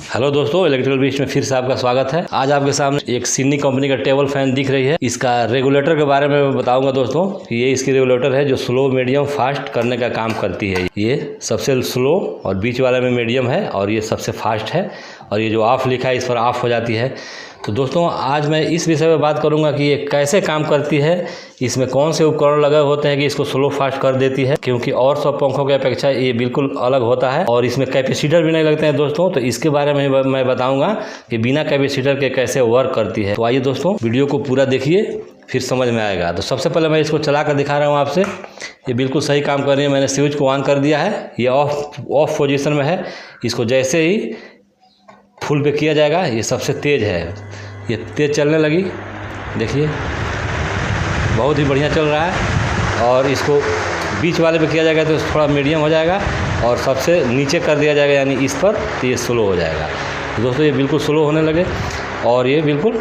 Hello दोस्तों, electrical बीच में फिर से आपका स्वागत है। आज आपके सामने एक सिडनी कंपनी का टेबल फैन दिख रही है। इसका रेगुलेटर के बारे में बताऊंगा दोस्तों कि ये इसकी रेगुलेटर है जो स्लो मीडियम फास्ट करने का काम करती है। ये सबसे स्लो और बीच वाले में मीडियम है और ये सबसे फास्ट है और ये जो ऑफ लिखा है इस पर ऑफ हो जाती है। तो दोस्तों आज मैं इस विषय में बात करूंगा कि ये कैसे काम करती है, इसमें कौन से उपकरण लगे होते हैं कि इसको स्लो फास्ट कर देती है, क्योंकि और सब पंखों की अपेक्षा ये बिल्कुल अलग होता है और इसमें कैपेसिटर भी नहीं लगते हैं दोस्तों। तो इसके बारे में मैं बताऊंगा कि बिना कैपेसिटर के कैसे वर्क करती है। तो आइए दोस्तों वीडियो को पूरा देखिए, फिर समझ में आएगा। तो सबसे पहले मैं इसको चला कर दिखा रहा हूँ आपसे। ये बिल्कुल सही काम कर रही है। मैंने स्विच को ऑन कर दिया है, ये ऑफ पोजिशन में है। इसको जैसे ही फुल पे किया जाएगा, ये सबसे तेज़ है, ये तेज़ चलने लगी। देखिए बहुत ही बढ़िया चल रहा है। और इसको बीच वाले पे किया जाएगा तो थोड़ा मीडियम हो जाएगा और सबसे नीचे कर दिया जाएगा यानी इस पर, तो ये स्लो हो जाएगा। तो दोस्तों ये बिल्कुल स्लो होने लगे और ये बिल्कुल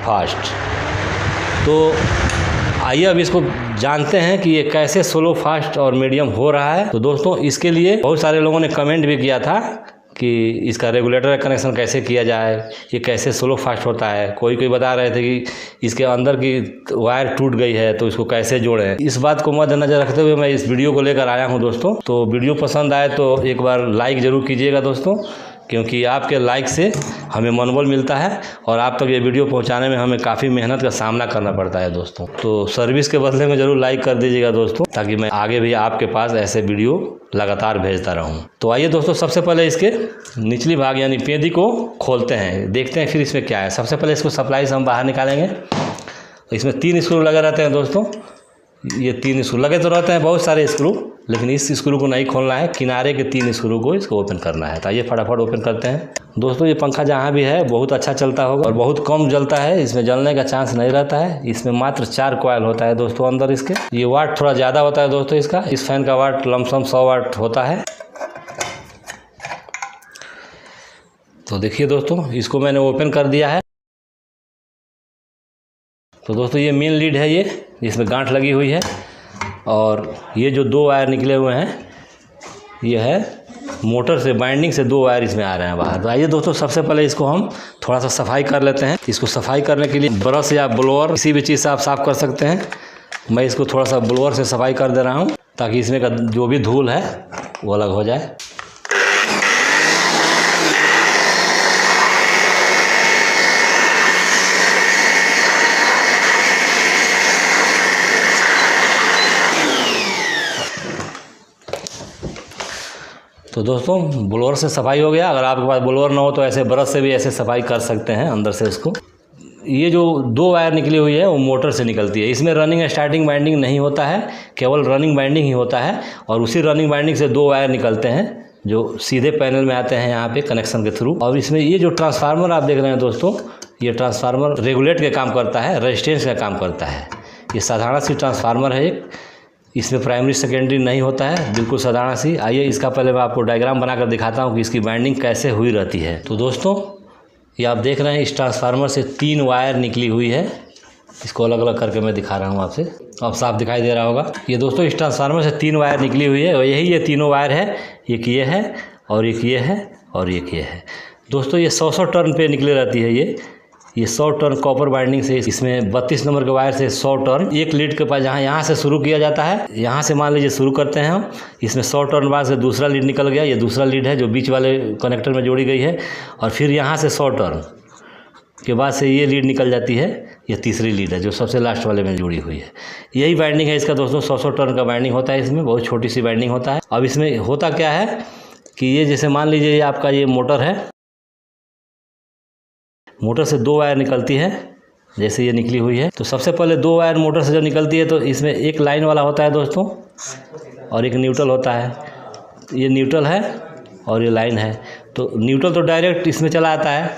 फास्ट। तो आइए अब इसको जानते हैं कि ये कैसे स्लो फास्ट और मीडियम हो रहा है। तो दोस्तों इसके लिए बहुत सारे लोगों ने कमेंट भी किया था कि इसका रेगुलेटर का कनेक्शन कैसे किया जाए, ये कैसे स्लो फास्ट होता है। कोई बता रहे थे कि इसके अंदर की वायर टूट गई है तो इसको कैसे जोड़ें। इस बात को मद्देनजर रखते हुए मैं इस वीडियो को लेकर आया हूं दोस्तों। तो वीडियो पसंद आए तो एक बार लाइक ज़रूर कीजिएगा दोस्तों, क्योंकि आपके लाइक से हमें मनोबल मिलता है और आप तक ये वीडियो पहुंचाने में हमें काफ़ी मेहनत का सामना करना पड़ता है दोस्तों। तो सर्विस के बदले में ज़रूर लाइक कर दीजिएगा दोस्तों, ताकि मैं आगे भी आपके पास ऐसे वीडियो लगातार भेजता रहूं। तो आइए दोस्तों सबसे पहले इसके निचली भाग यानी पेंदी को खोलते हैं, देखते हैं फिर इसमें क्या है। सबसे पहले इसको सप्लाई से हम बाहर निकालेंगे। इसमें 3 स्क्रू लगे रहते हैं दोस्तों। ये 3 स्क्रू लगे तो रहते हैं, बहुत सारे स्क्रू, लेकिन इस स्क्रू को नहीं खोलना है, किनारे के 3 स्क्रू को इसको ओपन करना है। तो आइए फटाफट ओपन करते हैं दोस्तों। ये पंखा जहाँ भी है बहुत अच्छा चलता होगा और बहुत कम जलता है, इसमें जलने का चांस नहीं रहता है। इसमें मात्र 4 कॉइल होता है दोस्तों अंदर इसके। ये वाट थोड़ा ज़्यादा होता है दोस्तों इसका। इस फैन का वाट लमसम 100 वाट होता है। तो देखिए दोस्तों इसको मैंने ओपन कर दिया है। तो दोस्तों ये मेन लीड है, ये जिसमें गांठ लगी हुई है और ये जो 2 वायर निकले हुए हैं ये है मोटर से, बाइंडिंग से 2 वायर इसमें आ रहे हैं बाहर। तो आइए दोस्तों सबसे पहले इसको हम थोड़ा सा सफाई कर लेते हैं। इसको सफाई करने के लिए ब्रश या ब्लोअर किसी भी चीज़ से आप साफ़ कर सकते हैं। मैं इसको थोड़ा सा ब्लोअर से सफाई कर दे रहा हूँ ताकि इसमें का जो भी धूल है वो अलग हो जाए। तो दोस्तों ब्लोअर से सफाई हो गया। अगर आपके पास ब्लोअर ना हो तो ऐसे ब्रश से भी ऐसे सफाई कर सकते हैं अंदर से इसको। ये जो 2 वायर निकली हुई है वो मोटर से निकलती है। इसमें रनिंग स्टार्टिंग बाइंडिंग नहीं होता है, केवल रनिंग बाइंडिंग ही होता है और उसी रनिंग बाइंडिंग से 2 वायर निकलते हैं जो सीधे पैनल में आते हैं यहाँ पे कनेक्शन के थ्रू। और इसमें ये जो ट्रांसफार्मर आप देख रहे हैं दोस्तों, ये ट्रांसफार्मर रेगुलेट का काम करता है, रेजिस्टेंस का काम करता है। ये साधारण सी ट्रांसफार्मर है एक, इसमें प्राइमरी सेकेंडरी नहीं होता है, बिल्कुल साधारण सी। आइए इसका पहले मैं आपको डायग्राम बनाकर दिखाता हूँ कि इसकी बाइंडिंग कैसे हुई रहती है। तो दोस्तों ये आप देख रहे हैं इस ट्रांसफार्मर से 3 वायर निकली हुई है। इसको अलग अलग करके मैं दिखा रहा हूँ आपसे, अब साफ दिखाई दे रहा होगा। ये दोस्तों इस ट्रांसफार्मर से 3 वायर निकली हुई है और यही ये तीनों वायर है। एक ये है और एक ये है और एक ये है दोस्तों। ये 100 टर्न पे निकले रहती है ये 100 टर्न कॉपर बाइंडिंग से। इसमें 32 नंबर के वायर से 100 टर्न एक लीड के पास, जहाँ यहाँ से शुरू किया जाता है, यहाँ से मान लीजिए शुरू करते हैं हम। इसमें 100 टर्न बाद से दूसरा लीड निकल गया, ये दूसरा लीड है जो बीच वाले कनेक्टर में जोड़ी गई है। और फिर यहाँ से 100 टर्न के बाद से ये लीड निकल जाती है, ये तीसरी लीड है जो सबसे लास्ट वाले में जुड़ी हुई है। यही बाइंडिंग है इसका दोस्तों। 100 टर्न का बाइंडिंग होता है इसमें, बहुत छोटी सी बाइंडिंग होता है। अब इसमें होता क्या है कि ये जैसे मान लीजिए ये आपका ये मोटर है, मोटर से 2 वायर निकलती है, जैसे ये निकली हुई है। तो सबसे पहले 2 वायर मोटर से जब निकलती है तो इसमें एक लाइन वाला होता है दोस्तों और एक न्यूट्रल होता है। ये न्यूट्रल है और ये लाइन है। तो न्यूट्रल तो डायरेक्ट इसमें चला आता है,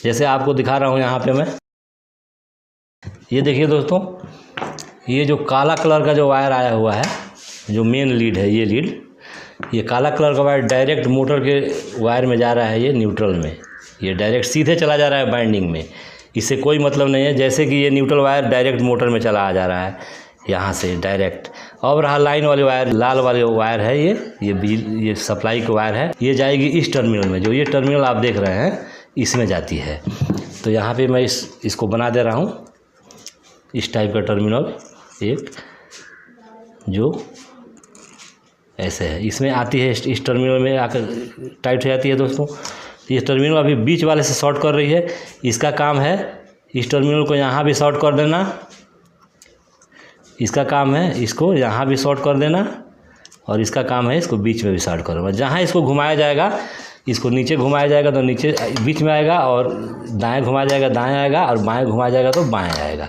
जैसे आपको दिखा रहा हूँ यहाँ पे मैं। ये देखिए दोस्तों, ये जो काला कलर का जो वायर आया हुआ है, जो मेन लीड है, ये लीड, ये काला कलर का वायर डायरेक्ट मोटर के वायर में जा रहा है, ये न्यूट्रल में। ये डायरेक्ट सीधे चला जा रहा है बाइंडिंग में, इससे कोई मतलब नहीं है। जैसे कि ये न्यूट्रल वायर डायरेक्ट मोटर में चला आ जा रहा है, यहाँ से डायरेक्ट। अब रहा लाइन वाले वायर, लाल वाले वायर है ये सप्लाई का वायर है, ये जाएगी इस टर्मिनल में। जो ये टर्मिनल आप देख रहे हैं इसमें जाती है। तो यहाँ पे मैं इसको बना दे रहा हूँ, इस टाइप का टर्मिनल एक जो ऐसे है, इसमें आती है, इस टर्मिनल में आकर टाइट हो जाती है दोस्तों। ये टर्मिनल अभी बीच वाले से शॉर्ट कर रही है, इसका काम है इस टर्मिनल को यहाँ भी शॉर्ट कर देना, इसका काम है इसको यहाँ भी शॉर्ट कर देना, और इसका काम है इसको बीच में भी शॉर्ट करना। जहाँ इसको घुमाया जाएगा, इसको नीचे घुमाया जाएगा तो नीचे बीच में आएगा, और दाएं घुमाया जाएगा दाएं आएगा, और बाएं घुमाया जाएगा तो बाएं आएगा।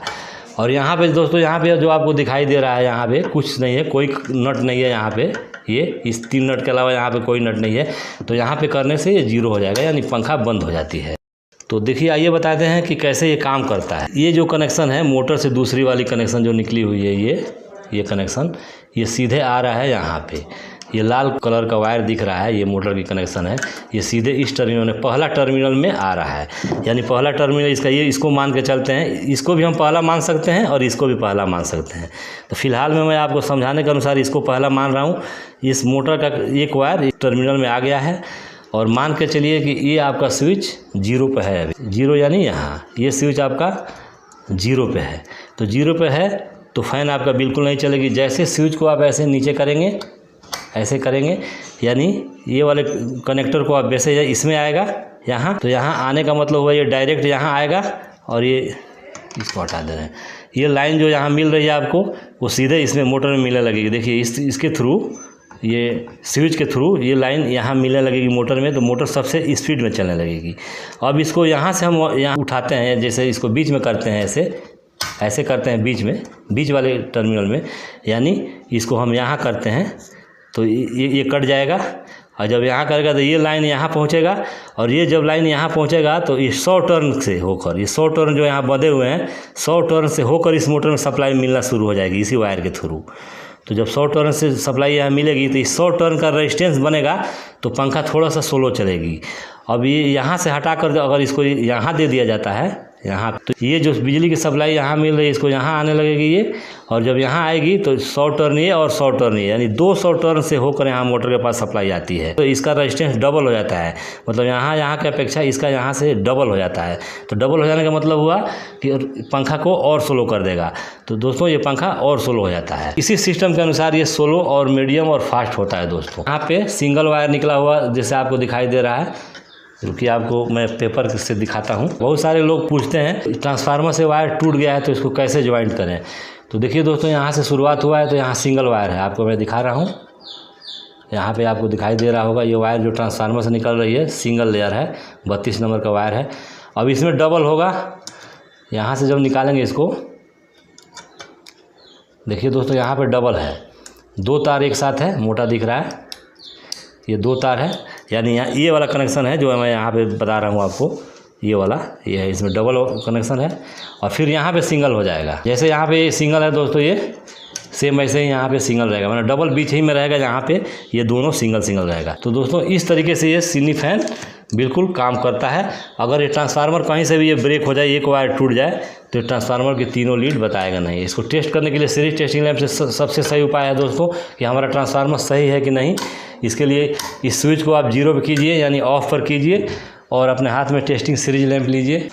और यहाँ पे दोस्तों, यहाँ पे जो आपको दिखाई दे रहा है, यहाँ पे कुछ नहीं है, कोई नट नहीं है यहाँ पे, ये इस 3 नट के अलावा यहाँ पे कोई नट नहीं है। तो यहाँ पे करने से ये 0 हो जाएगा, यानी पंखा बंद हो जाती है। तो देखिए, आइए बताते हैं कि कैसे ये काम करता है। ये जो कनेक्शन है मोटर से दूसरी वाली कनेक्शन जो निकली हुई है, ये कनेक्शन ये सीधे आ रहा है यहाँ पे। ये लाल कलर का वायर दिख रहा है, ये मोटर की कनेक्शन है, ये सीधे इस टर्मिनल में, पहला टर्मिनल में आ रहा है। यानी पहला टर्मिनल इसका, ये इसको मान के चलते हैं, इसको भी हम पहला मान सकते हैं और इसको भी पहला मान सकते हैं। तो फिलहाल में मैं आपको समझाने के अनुसार इसको पहला मान रहा हूँ। इस मोटर का एक वायर इस टर्मिनल में आ गया है, और मान के चलिए कि ये आपका स्विच 0 पे है। अभी 0 यानी यहाँ ये स्विच आपका 0 पे है। तो 0 पे है तो फैन आपका बिल्कुल नहीं चलेगी। जैसे स्विच को आप ऐसे नीचे करेंगे, ऐसे करेंगे, यानी ये वाले कनेक्टर को आप वैसे इसमें आएगा यहाँ, तो यहाँ आने का मतलब हुआ ये डायरेक्ट यहाँ आएगा, और ये इसको हटा दे रहे हैं। ये लाइन जो यहाँ मिल रही है आपको, वो सीधे इसमें मोटर में मिलने लगेगी। देखिए इसके थ्रू, ये स्विच के थ्रू ये लाइन यहाँ मिलने लगेगी मोटर में, तो मोटर सबसे स्पीड में चलने लगेगी। अब इसको यहाँ से हम यहाँ उठाते हैं, जैसे इसको बीच में करते हैं, ऐसे करते हैं बीच में, बीच वाले टर्मिनल में, यानी इसको हम यहाँ करते हैं तो ये कट जाएगा। और जब यहाँ करेगा तो ये लाइन यहाँ पहुँचेगा, और ये जब लाइन यहाँ पहुँचेगा तो ये 100 टर्न से होकर, ये 100 टर्न जो यहाँ बंधे हुए हैं, 100 टर्न से होकर इस मोटर में सप्लाई मिलना शुरू हो जाएगी इसी वायर के थ्रू। तो जब 100 टर्न से सप्लाई यहाँ मिलेगी तो इस 100 टर्न का रेजिस्टेंस बनेगा, तो पंखा थोड़ा सा स्लो चलेगी। अब ये यहाँ से हटा कर अगर इसको यहाँ दे दिया जाता है यहाँ, तो ये जो बिजली की सप्लाई यहाँ मिल रही है इसको यहाँ आने लगेगी ये, और जब यहाँ आएगी तो 100 टर्न ये और 100 टर्न ये, यानी 200 टर्न से होकर यहाँ मोटर के पास सप्लाई आती है। तो इसका रेजिस्टेंस डबल हो जाता है, मतलब यहाँ की अपेक्षा इसका यहाँ से डबल हो जाता है। तो डबल हो जाने का मतलब हुआ कि पंखा को और स्लो कर देगा। तो दोस्तों ये पंखा और स्लो हो जाता है। इसी सिस्टम के अनुसार ये स्लो और मीडियम और फास्ट होता है दोस्तों। यहाँ पे सिंगल वायर निकला हुआ जैसे आपको दिखाई दे रहा है, क्योंकि आपको मैं पेपर से दिखाता हूँ। बहुत सारे लोग पूछते हैं ट्रांसफार्मर से वायर टूट गया है तो इसको कैसे ज्वाइंट करें। तो देखिए दोस्तों, यहाँ से शुरुआत हुआ है तो यहाँ सिंगल वायर है, आपको मैं दिखा रहा हूँ। यहाँ पे आपको दिखाई दे रहा होगा, ये वायर जो ट्रांसफार्मर से निकल रही है सिंगल लेयर है, 32 नंबर का वायर है। अब इसमें डबल होगा, यहाँ से जब निकालेंगे इसको, देखिए दोस्तों यहाँ पे डबल है, 2 तार एक साथ है, मोटा दिख रहा है, ये 2 तार है, यानी यहाँ ये वाला कनेक्शन है जो मैं यहाँ पे बता रहा हूँ आपको, ये वाला ये है, इसमें डबल कनेक्शन है। और फिर यहाँ पे सिंगल हो जाएगा, जैसे यहाँ पे सिंगल है दोस्तों, ये सेम ऐसे ही यहाँ पे सिंगल रहेगा, मतलब डबल बीच ही में रहेगा, यहाँ पे ये दोनों सिंगल रहेगा। तो दोस्तों इस तरीके से ये सिनी फैन बिल्कुल काम करता है। अगर ये ट्रांसफार्मर कहीं से भी ये ब्रेक हो जाए, एक वायर टूट जाए, तो ट्रांसफार्मर के तीनों लीड बताएगा नहीं। इसको टेस्ट करने के लिए सीरीज टेस्टिंग लैब से सबसे सही उपाय है दोस्तों कि हमारा ट्रांसफार्मर सही है कि नहीं। इसके लिए इस स्विच को आप 0 पर कीजिए, यानी ऑफ पर कीजिए, और अपने हाथ में टेस्टिंग सीरीज लैंप लीजिए,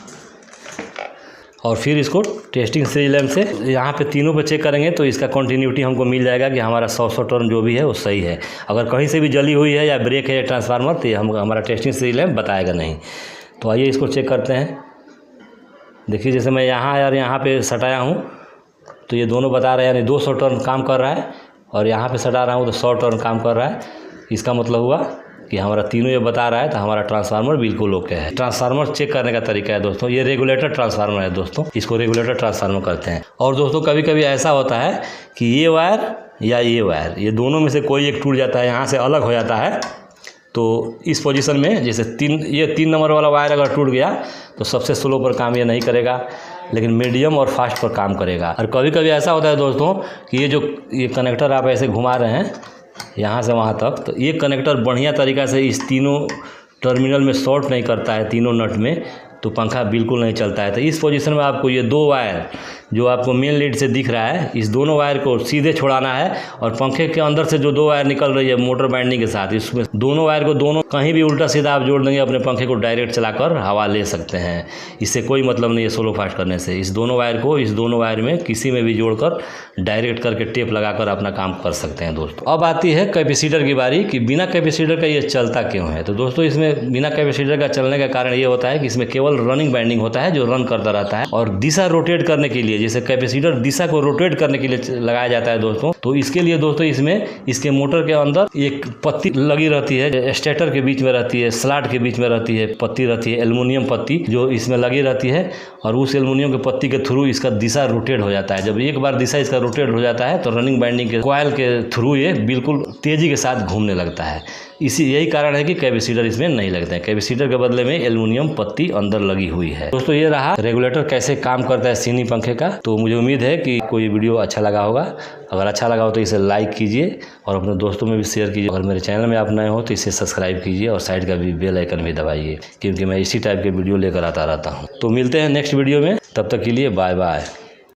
और फिर इसको टेस्टिंग सीरीज लैंप से यहाँ पे तीनों पे चेक करेंगे तो इसका कंटिन्यूटी हमको मिल जाएगा कि हमारा 100 टर्न जो भी है वो सही है। अगर कहीं से भी जली हुई है या ब्रेक है ट्रांसफार्मर, तो ये हमारा टेस्टिंग सीरीज लैंप बताएगा नहीं। तो आइए इसको चेक करते हैं। देखिए जैसे मैं यहाँ और यहाँ पे सटाया हूँ तो ये दोनों बता रहे हैं, यानी 200 टर्न काम कर रहा है, और यहाँ पे सटा रहा हूँ तो 100 टर्न काम कर रहा है। इसका मतलब हुआ कि हमारा तीनों ये बता रहा है, तो हमारा ट्रांसफार्मर बिल्कुल ओके है। ट्रांसफार्मर चेक करने का तरीका है दोस्तों, ये रेगुलेटर ट्रांसफार्मर है दोस्तों, इसको रेगुलेटर ट्रांसफार्मर करते हैं। और दोस्तों कभी कभी ऐसा होता है कि ये वायर या ये वायर, ये दोनों में से कोई एक टूट जाता है, यहाँ से अलग हो जाता है। तो इस पोजीशन में जैसे 3 नंबर वाला वायर अगर टूट गया तो सबसे स्लो पर काम ये नहीं करेगा, लेकिन मीडियम और फास्ट पर काम करेगा। और कभी कभी ऐसा होता है दोस्तों कि ये कनेक्टर आप ऐसे घुमा रहे हैं यहाँ से वहाँ तक, तो ये कनेक्टर बढ़िया तरीक़ा से इस तीनों टर्मिनल में शॉर्ट नहीं करता है, तीनों नट में, तो पंखा बिल्कुल नहीं चलता है। तो इस पोजीशन में आपको ये 2 वायर जो आपको मेन लीड से दिख रहा है, इस दोनों वायर को सीधे छोड़ाना है और पंखे के अंदर से जो 2 वायर निकल रही है मोटर बाइंडिंग के साथ, इसमें दोनों वायर को दोनों कहीं भी उल्टा सीधा आप जोड़ देंगे, अपने पंखे को डायरेक्ट चलाकर हवा ले सकते हैं। इससे कोई मतलब नहीं है स्लो फास्ट करने से। इस दोनों वायर को इस दोनों वायर में किसी में भी जोड़कर डायरेक्ट करके टेप लगाकर अपना काम कर सकते हैं दोस्तों। अब आती है कैपेसिटर की बारी कि बिना कैपेसिटर का ये चलता क्यों है। तो दोस्तों इसमें बिना कैपेसिटर का चलने का कारण ये होता है कि इसमें केवल रनिंग बाइंडिंग होता है जो रन करता रहता है, और दिशा रोटेट करने के लिए, जैसे कैपेसिटर दिशा को रोटेट करने के लिए लगाया जाता है दोस्तों, तो इसके लिए दोस्तों इसमें इसके मोटर के अंदर एक पत्ती लगी रहती है, स्टेटर के बीच में रहती है, स्लॉट के बीच में रहती है, पत्ती रहती है, एल्युमिनियम पत्ती जो इसमें लगी रहती है, और उस एल्युमिनियम के पत्ती के थ्रू इसका दिशा रोटेट हो जाता है। जब एक बार दिशा इसका रोटेट हो जाता है तो रनिंग बाइंडिंग के कॉइल के थ्रू ये बिल्कुल तेजी के साथ घूमने लगता है। यही कारण है कि कैपेसिटर इसमें नहीं लगते हैं। कैपेसिटर के बदले में एल्युमिनियम पत्ती अंदर लगी हुई है। दोस्तों ये रहा रेगुलेटर कैसे काम करता है सीनी पंखे का। तो मुझे उम्मीद है कि कोई वीडियो अच्छा लगा होगा। अगर अच्छा लगा हो तो इसे लाइक कीजिए और अपने दोस्तों में भी शेयर कीजिए। अगर मेरे चैनल में आप नए हो तो इसे सब्सक्राइब कीजिए और साइड का भी बेल आइकन भी दबाइए, क्योंकि मैं इसी टाइप के वीडियो लेकर आता रहता हूँ। तो मिलते हैं नेक्स्ट वीडियो में, तब तक के लिए बाय बाय।